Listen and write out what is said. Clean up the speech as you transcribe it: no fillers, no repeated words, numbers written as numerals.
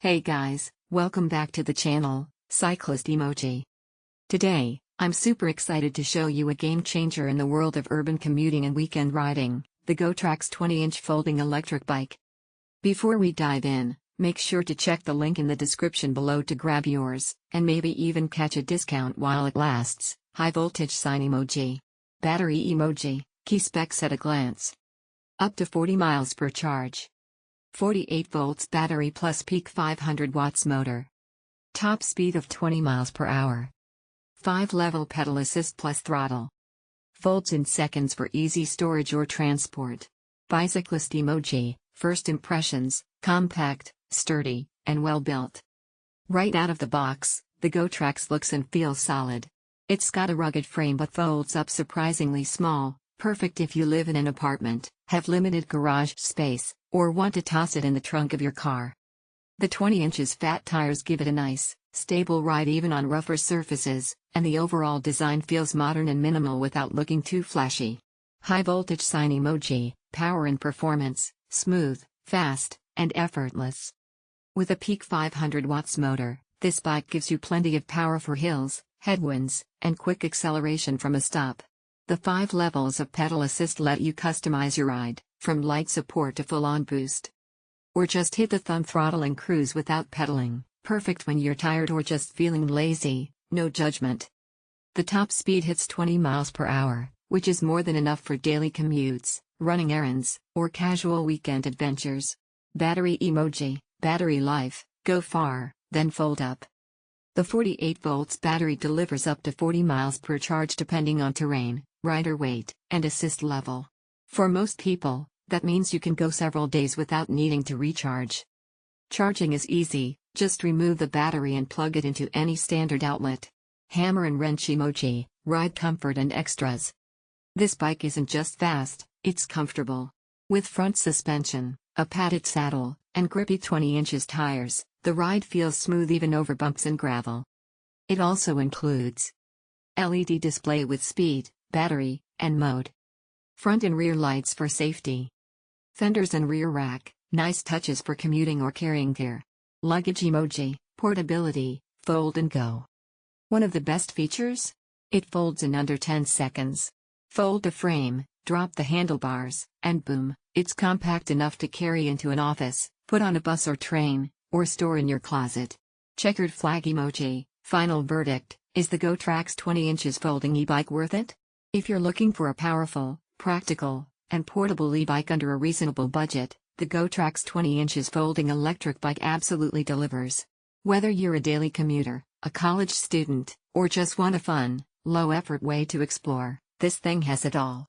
Hey guys, welcome back to the channel, Cyclist Emoji. Today, I'm super excited to show you a game changer in the world of urban commuting and weekend riding, the Gotrax 20-inch folding electric bike. Before we dive in, make sure to check the link in the description below to grab yours, and maybe even catch a discount while it lasts. High voltage sign emoji. Battery emoji, key specs at a glance. Up to 40 miles per charge. 48 volts battery plus peak 500 watts motor. Top speed of 20 miles per hour. 5-level pedal assist plus throttle. Folds in seconds for easy storage or transport. Bicyclist emoji, first impressions, compact, sturdy, and well built. Right out of the box, the Gotrax looks and feels solid. It's got a rugged frame but folds up surprisingly small, perfect if you live in an apartment, have limited garage space, or want to toss it in the trunk of your car. The 20 inches fat tires give it a nice, stable ride even on rougher surfaces, and the overall design feels modern and minimal without looking too flashy. High voltage sign emoji, power and performance, smooth, fast, and effortless. With a peak 500 watts motor, this bike gives you plenty of power for hills, headwinds, and quick acceleration from a stop. The 5 levels of pedal assist let you customize your ride, from light support to full-on boost. Or just hit the thumb throttle and cruise without pedaling, perfect when you're tired or just feeling lazy, no judgment. The top speed hits 20 miles per hour, which is more than enough for daily commutes, running errands, or casual weekend adventures. Battery emoji, battery life, go far, then fold up. The 48 volts battery delivers up to 40 miles per charge depending on terrain, rider weight, and assist level. For most people, that means you can go several days without needing to recharge. Charging is easy, just remove the battery and plug it into any standard outlet. Hammer and wrench emoji, ride comfort and extras. This bike isn't just fast, it's comfortable. With front suspension, a padded saddle, and grippy 20 inches tires, the ride feels smooth even over bumps and gravel. It also includes LED display with speed, battery, and mode. Front and rear lights for safety. Fenders and rear rack, nice touches for commuting or carrying gear. Luggage emoji, portability, fold and go. One of the best features? It folds in under 10 seconds. Fold the frame, drop the handlebars, and boom, it's compact enough to carry into an office, put on a bus or train, or store in your closet. Checkered flag emoji, final verdict, is the Gotrax 20 inches folding e-bike worth it? If you're looking for a powerful, practical, and portable e-bike under a reasonable budget, the Gotrax 20 inches folding electric bike absolutely delivers. Whether you're a daily commuter, a college student, or just want a fun, low-effort way to explore, this thing has it all.